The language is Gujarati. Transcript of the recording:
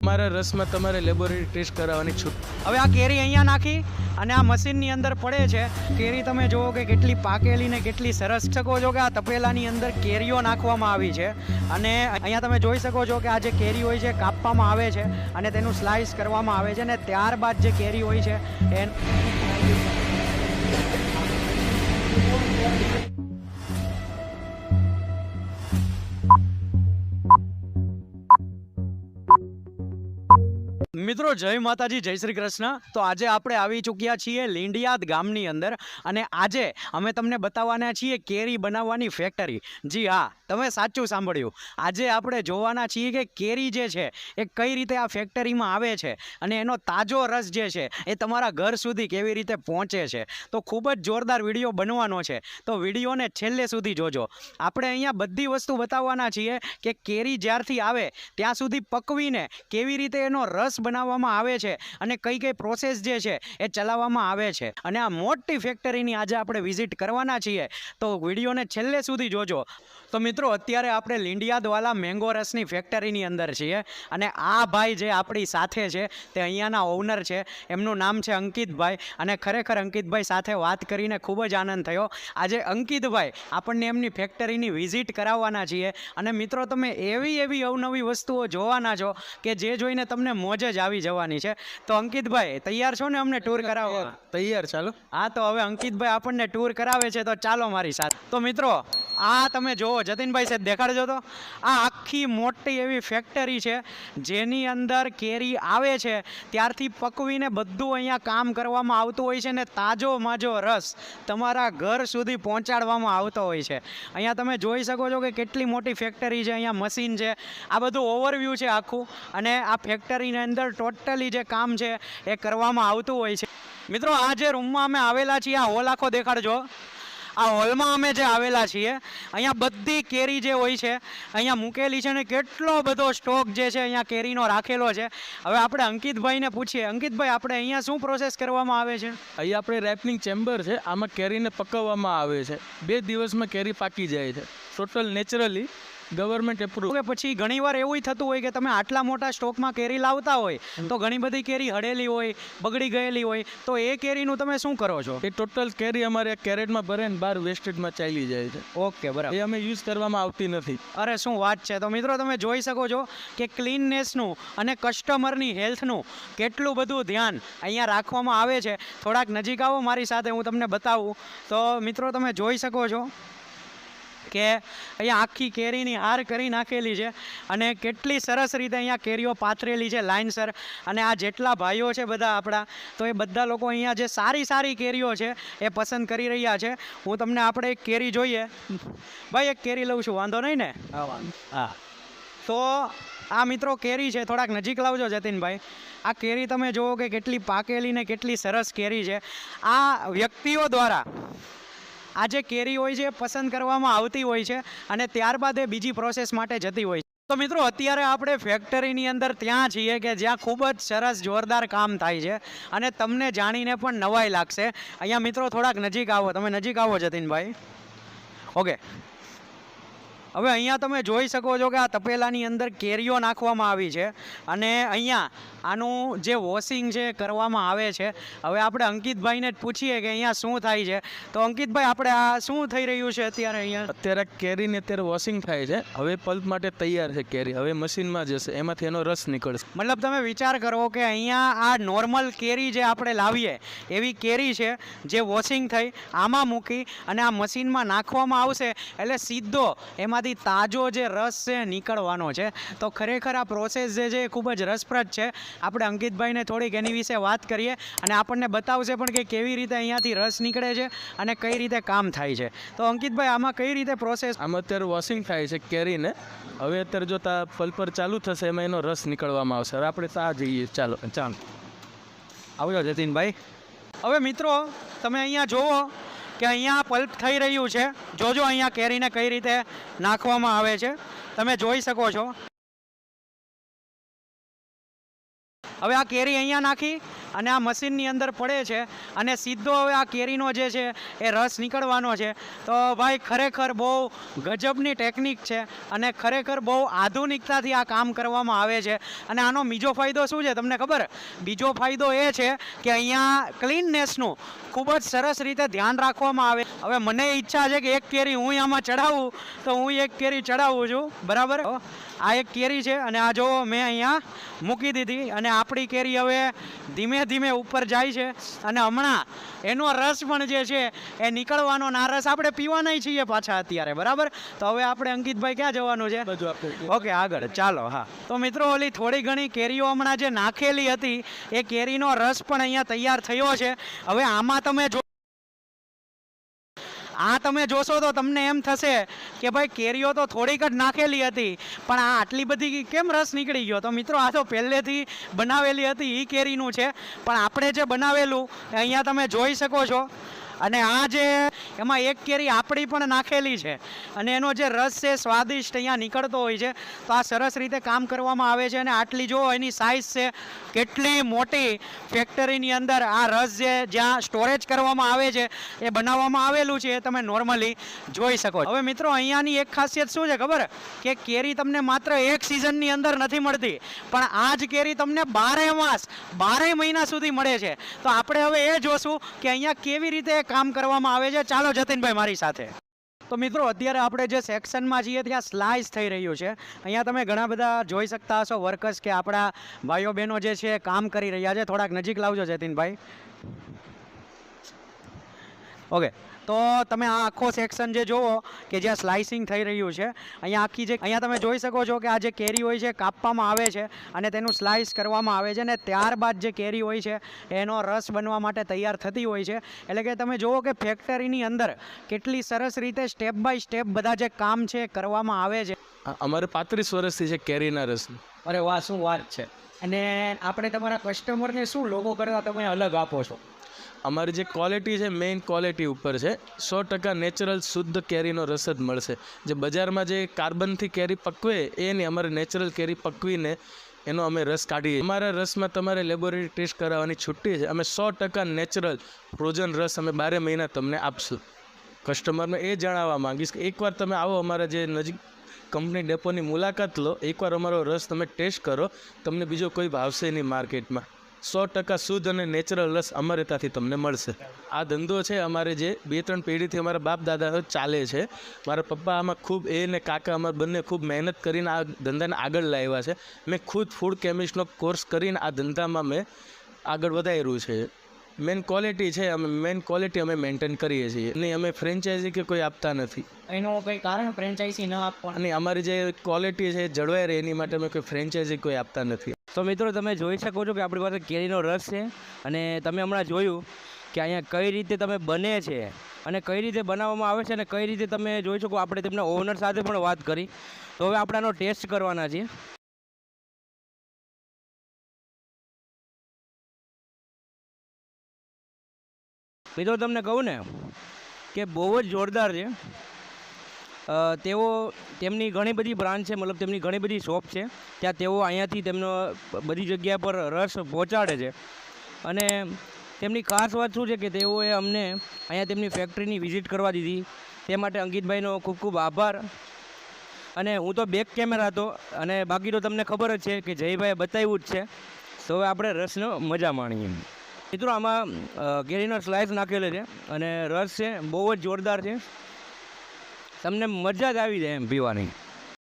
તમારા રસમાં તમારે લેબોરેટરી ટેસ્ટ કરાવવાની છૂટ. હવે આ કેરી અહીંયા નાખી અને આ મશીનની અંદર પડે છે. કેરી તમે જુઓ કે કેટલી પાકેલી ને કેટલી સરસ. શકો છો કે આ તપેલાની અંદર કેરીઓ નાખવામાં આવી છે અને અહીંયા તમે જોઈ શકો છો કે આ જે કેરી હોય છે કાપવામાં આવે છે અને તેનું સ્લાઇસ કરવામાં આવે છે અને ત્યારબાદ જે કેરી હોય છે એ મિત્રો જય માતાજી, જય શ્રી કૃષ્ણ. તો આજે આપણે આવી ચૂક્યા છીએ લીંડિયાદ ગામની અંદર અને આજે અમે તમને બતાવવાના છીએ કેરી બનાવવાની ફેક્ટરી. જી હા, તમે સાચું સાંભળ્યું. આજે આપણે જોવાના છીએ કે કેરી જે છે એ કઈ રીતે આ ફેક્ટરીમાં આવે છે અને એનો તાજો રસ જે છે એ તમારા ઘર સુધી કેવી રીતે પહોંચે છે. તો ખૂબ જ જોરદાર વિડીયો બનવાનો છે, તો વિડીયોને છેલ્લે સુધી જોજો. આપણે અહીંયા બધી વસ્તુ બતાવવાના છીએ કે કેરી જ્યારથી આવે ત્યાં સુધી પકવીને કેવી રીતે એનો રસ બનાવવામાં આવે છે અને કઈ કઈ પ્રોસેસ જે છે એ ચલાવવામાં આવે છે. અને આ મોટી ફેક્ટરીની આજે આપણે વિઝિટ કરવાના છીએ, તો વિડીયોને છેલ્લે સુધી જોજો. તો મિત્રો અત્યારે આપણે લીંડિયાદવાલા મેંગો રસની ફેક્ટરીની અંદર છીએ અને આ ભાઈ જે આપણી સાથે છે તે અહીંયાના ઓનર છે. એમનું નામ છે અંકિતભાઈ અને ખરેખર અંકિતભાઈ સાથે વાત કરીને ખૂબ જ આનંદ થયો. આજે અંકિતભાઈ આપણને એમની ફેક્ટરીની વિઝિટ કરાવવાના છીએ અને મિત્રો તમે એવી અવનવી વસ્તુઓ જોવાના છો કે જે જોઈને તમને મોજ જ આવી જવાની છે. તો અંકિતભાઈ તૈયાર છો ને અમને ટૂર કરાવવા? તૈયાર, ચાલો. હા, તો હવે અંકિતભાઈ આપણને ટૂર કરાવે છે, તો ચાલો મારી સાથે. તો મિત્રો આ તમે જુઓ, જતીનભાઈ સાહેબ દેખાડજો. તો આ આખી મોટી એવી ફેક્ટરી છે જેની અંદર કેરી આવે છે ત્યારથી પકવીને બધું અહીંયા કામ કરવામાં આવતું હોય છે ને તાજો માજો રસ તમારા ઘર સુધી પહોંચાડવામાં આવતો હોય છે. અહીંયા તમે જોઈ શકો છો કે કેટલી મોટી ફેક્ટરી છે. અહીંયા મશીન છે, આ બધું ઓવરવ્યૂ છે આખું અને આ ફેક્ટરીની અંદર ટોટલી જે કામ છે એ કરવામાં આવતું હોય છે. મિત્રો આ જે રૂમમાં અમે આવેલા છીએ, આ હોલ આખો દેખાડજો. આ હોલમાં અમે જે આવેલા છીએ અહીંયા બધી કેરી જે હોય છે અહીંયા મૂકેલી છે ને કેટલો બધો સ્ટોક જે છે અહીંયા કેરીનો રાખેલો છે. હવે આપણે અંકિતભાઈને પૂછીએ, અંકિતભાઈ આપણે અહીંયા શું પ્રોસેસ કરવામાં આવે છે? અહીંયા આપણે રેપનિંગ ચેમ્બર છે, આમાં કેરીને પકવવામાં આવે છે. 2 દિવસમાં કેરી પાકી જાય છે, ટોટલ નેચરલી ગવર્મેન્ટ એપ્રુવ. કે પછી ઘણીવાર એવું થતું હોય કે તમે આટલા મોટા સ્ટોકમાં કેરી લાવતા હોય તો ઘણી બધી કેરી હળેલી હોય, બગડી ગયેલી હોય, તો એ કેરીનું તમે શું કરો છો? એ ટોટલ કેરી અમારે કેરેટમાં ભરે ને બહાર વેસ્ટેજમાં ચાલી જાય છે. ઓકે, બરાબર. એ અમે યુઝ કરવામાં આવતી નથી. અરે શું વાત છે. તો મિત્રો તમે જોઈ શકો છો કે ક્લીનનેસનું અને કસ્ટમરની હેલ્થનું કેટલું બધું ધ્યાન અહીંયા રાખવામાં આવે છે. થોડાક નજીક આવો મારી સાથે, હું તમને બતાવું. તો મિત્રો તમે જોઈ શકો છો કે અહીંયા આખી કેરીની હાર કરી નાખેલી છે અને કેટલી સરસ રીતે અહીંયા કેરીઓ પાથરેલી છે લાઇનસર. અને આ જેટલા ભાઈઓ છે બધા આપણા, તો એ બધા લોકો અહીંયા જે સારી કેરીઓ છે એ પસંદ કરી રહ્યા છે. હું તમને આપણે એક કેરી જોઈએ. ભાઈ એક કેરી લઉં છું, વાંધો નહીં ને? હા. તો આ મિત્રો કેરી છે, થોડાક નજીક લાવજો જતીનભાઈ. આ કેરી તમે જુઓ કે કેટલી પાકેલી ને કેટલી સરસ કેરી છે. આ વ્યક્તિઓ દ્વારા આ જે કેરી હોય છે એ પસંદ કરવામાં આવતી હોય છે અને ત્યારબાદ એ બીજી પ્રોસેસ માટે જતી હોય છે. તો મિત્રો અત્યારે આપણે ફેક્ટરીની અંદર ત્યાં છીએ કે જ્યાં ખૂબ જ સરસ જોરદાર કામ થાય છે અને તમને જાણીને પણ નવાઈ લાગશે. અહીંયા મિત્રો થોડાક નજીક આવો, તમે નજીક આવો જતીનભાઈ. ઓકે, હવે અહીંયા તમે જોઈ શકો છો કે આ તપેલાની અંદર કેરીઓ નાખવામાં આવી છે અને અહીંયા આનું જે વોશિંગ છે કરવામાં આવે છે. હવે આપણે અંકિતભાઈને જ પૂછીએ કે અહીંયા શું થાય છે. તો અંકિતભાઈ આપણે આ શું થઈ રહ્યું છે અત્યારે અહીંયા? અત્યારે કેરીને અત્યારે વોશિંગ થાય છે. હવે પલ્પ માટે તૈયાર છે કેરી, હવે મશીનમાં જશે, એમાંથી એનો રસ નીકળશે. મતલબ તમે વિચાર કરો કે અહીંયા આ નોર્મલ કેરી જે આપણે લાવીએ એવી કેરી છે જે વોશિંગ થઈ આમાં મૂકી અને આ મશીનમાં નાખવામાં આવશે એટલે સીધો એમાંથી તાજો જે રસ છે નીકળવાનો છે. તો ખરેખર આ પ્રોસેસ જે છે એ ખૂબ જ રસપ્રદ છે. આપણે અંકિતભાઈને થોડીક એની વિશે વાત કરીએ અને આપણને બતાવશે પણ કે કેવી રીતે અહીંયાથી રસ નીકળે છે અને કઈ રીતે કામ થાય છે. તો અંકિતભાઈ આમાં કઈ રીતે પ્રોસેસ? આમાં અત્યારે વોશિંગ થાય છે કેરીને. હવે અત્યારે જો તા પલ્પર ચાલુ થશે એમાં એનો રસ નીકળવામાં આવશે. હવે આપણે તા જઈએ. ચાલો આવજો જતીનભાઈ. હવે મિત્રો તમે અહીંયા જુઓ કે અહીંયા પલ્પ થઈ રહ્યું છે. જોજો અહીંયા કેરીને કઈ રીતે નાખવામાં આવે છે, તમે જોઈ શકો છો. હવે આ કેરી અહીંયા નાખી અને આ મશીનની અંદર પડે છે અને સીધો હવે આ કેરીનો જે છે એ રસ નીકળવાનો છે. તો ભાઈ ખરેખર બહુ ગજબની ટેકનિક છે અને ખરેખર બહુ આધુનિકતાથી આ કામ કરવામાં આવે છે. અને આનો બીજો ફાયદો શું છે તમને ખબર? બીજો ફાયદો એ છે કે અહીંયા ક્લીનનેસનું ખૂબ જ સરસ રીતે ધ્યાન રાખવામાં આવે. હવે મને ઈચ્છા છે કે એક કેરી હું આમાં ચડાવું, તો હું એક કેરી ચડાવું છું. બરાબર, આ એક કેરી છે અને આ જો મેં અહીંયા મૂકી દીધી અને આપણી કેરી હવે ધીમે ધીમે ઉપર જાય છે અને હમણાં એનો રસ પણ જે છે એ નીકળવાનો. ના રસ આપણે પીવાના છીએ પાછા અત્યારે. બરાબર, તો હવે આપણે અંકિતભાઈ ક્યાં જવાનું છે? બધું આપણે ઓકે, આગળ ચાલો. હા, તો મિત્રો ઓલી થોડી ઘણી કેરીઓ હમણાં જે નાખેલી હતી એ કેરીનો રસ પણ અહીંયા તૈયાર થયો છે. હવે આમાં તમે જોશો તો તમને એમ થશે કે ભાઈ કેરીઓ તો થોડીક જ નાખેલી હતી, પણ આ આટલી બધી કેમ રસ નીકળી ગયો? તો મિત્રો આ તો પહેલેથી બનાવેલી હતી એ કેરીનું છે, પણ આપણે જે બનાવેલું અહીંયા તમે જોઈ શકો છો. અને આ જે એમાં એક કેરી આપણી પણ નાખેલી છે અને એનો જે રસ છે સ્વાદિષ્ટ અહીંયા નીકળતો હોય છે. તો આ સરસ રીતે કામ કરવામાં આવે છે અને આટલી જો એની સાઇઝ છે કેટલી મોટી. ફેક્ટરીની અંદર આ રસ જે જ્યાં સ્ટોરેજ કરવામાં આવે છે એ બનાવવામાં આવેલું છે એ તમે નોર્મલી જોઈ શકો. હવે મિત્રો અહીંયાની એક ખાસિયત શું છે ખબર? કે કેરી તમને માત્ર એક સિઝનની અંદર નથી મળતી, પણ આ જ કેરી તમને 12 માસ 12 મહિના સુધી મળે છે. તો આપણે હવે એ જોશું કે અહીંયા કેવી રીતે કામ કરવામાં આવે છે. ચાલો જતીનભાઈ મારી સાથે. તો મિત્રો અત્યારે આપણે જે સેક્શનમાં છીએ ત્યાં સ્લાઇસ થઈ રહ્યું છે. અહીંયા તમે ઘણા બધા જોઈ શકતા હશો વર્કર્સ કે આપણા ભાઈઓ બહેનો જે છે કામ કરી રહ્યા છે. થોડાક નજીક લાવજો જતીનભાઈ. ઓકે, તો તમે આ આખો સેક્શન જે જુઓ કે જ્યાં સ્લાઇસિંગ થઈ રહ્યું છે, અહીંયા તમે જોઈ શકો છો કે આ જે કેરી હોય છે કાપવામાં આવે છે અને તેનું સ્લાઇસ કરવામાં આવે છે અને ત્યારબાદ જે કેરી હોય છે એનો રસ બનવા માટે તૈયાર થતી હોય છે. એટલે કે તમે જુઓ કે ફેક્ટરીની અંદર કેટલી સરસ રીતે સ્ટેપ બાય સ્ટેપ બધા જે કામ છે કરવામાં આવે છે. અમારે 35 વર્ષથી છે કેરીના રસનું. અરે વાહ, શું વાત છે. અને આપણે તમારા કસ્ટમરને શું લોકો કરતા તમે અલગ આપો છો? અમારી જે ક્વોલિટી છે મેઇન ક્વોલિટી ઉપર છે. 100% નેચરલ શુદ્ધ કેરીનો રસ જ મળશે. જે બજારમાં જે કાર્બનથી કેરી પકવે એ નહીં, અમારે નેચરલ કેરી પકવીને એનો અમે રસ કાઢીએ. અમારા રસમાં તમારે લેબોરેટરી ટેસ્ટ કરાવવાની છૂટી છે. અમે 100% નેચરલ ફ્રોઝન રસ અમે 12 મહિના તમને આપશું. કસ્ટમરને એ જણાવવા માંગીશ કે એકવાર તમે આવો અમારા જે નજીક કંપની ડેપોની મુલાકાત લો, એકવાર અમારો રસ તમે ટેસ્ટ કરો, તમને બીજો કોઈ ભાવશે નહીં માર્કેટમાં. 100% શુદ્ધ અને નેચરલ રસ અમારે ત્યાંથી તમને મળશે. આ ધંધો છે અમારે જે 2-3 પેઢીથી અમારા બાપ દાદા ચાલે છે. મારા પપ્પા આમાં ખૂબ ને કાકા અમારા બંને ખૂબ મહેનત કરીને આ ધંધાને આગળ લાવ્યા છે. મેં ખુદ ફૂડ કેમિસ્ટનો કોર્સ કરીને આ ધંધામાં મેં આગળ વધાર્યું છે. મેન ક્વોલિટી છે, મેન ક્વોલિટી અમે મેન્ટેન કરીએ છીએ. નહીં, અમે ફ્રેન્ચાઇઝી કે કોઈ આપતા નથી. એનું કંઈ કારણ ફ્રેન્ચાઇઝી ન આપવા? અને અમારી જે ક્વોલિટી છે જળવાઈ રહે એની માટે અમે કોઈ ફ્રેન્ચાઇઝી કોઈ આપતા નથી. તો મિત્રો તમે જોઈ શકો છો કે આપણી પાસે કેરીનો રસ છે અને તમે હમણાં જોયું કે અહીંયા કઈ રીતે તમે બને છે અને કઈ રીતે બનાવવામાં આવે છે અને કઈ રીતે તમે જોઈ શકો. આપણે તેમના ઓનર સાથે પણ વાત કરી. તો હવે આપણે આનો ટેસ્ટ કરવાના છીએ. મિત્રો તમને કહું ને કે બહુ જ જોરદાર છે. તેમની ઘણી બધી બ્રાન્ચ છે, મતલબ તેમની ઘણી બધી શોપ છે. ત્યાં તેઓ અહીંયાથી તેમનો બધી જગ્યા પર રસ પહોંચાડે છે. અને તેમની ખાસ વાત શું છે કે તેઓએ અમને અહીંયા તેમની ફેક્ટરીની વિઝિટ કરવા દીધી. તે માટે અંકિતભાઈનો ખૂબ ખૂબ આભાર. અને હું તો બેક કેમેરા હતો અને બાકી તો તમને ખબર જ છે કે જયભાઈએ બતાવ્યું જ છે. તો હવે આપણે રસનો મજા માણીએ. મિત્રો આમાં કેરીનો સ્લાઇસ નાખેલો છે અને રસ છે બહુ જ જોરદાર છે. તમને મજા જ આવી જાય એમ પીવાની.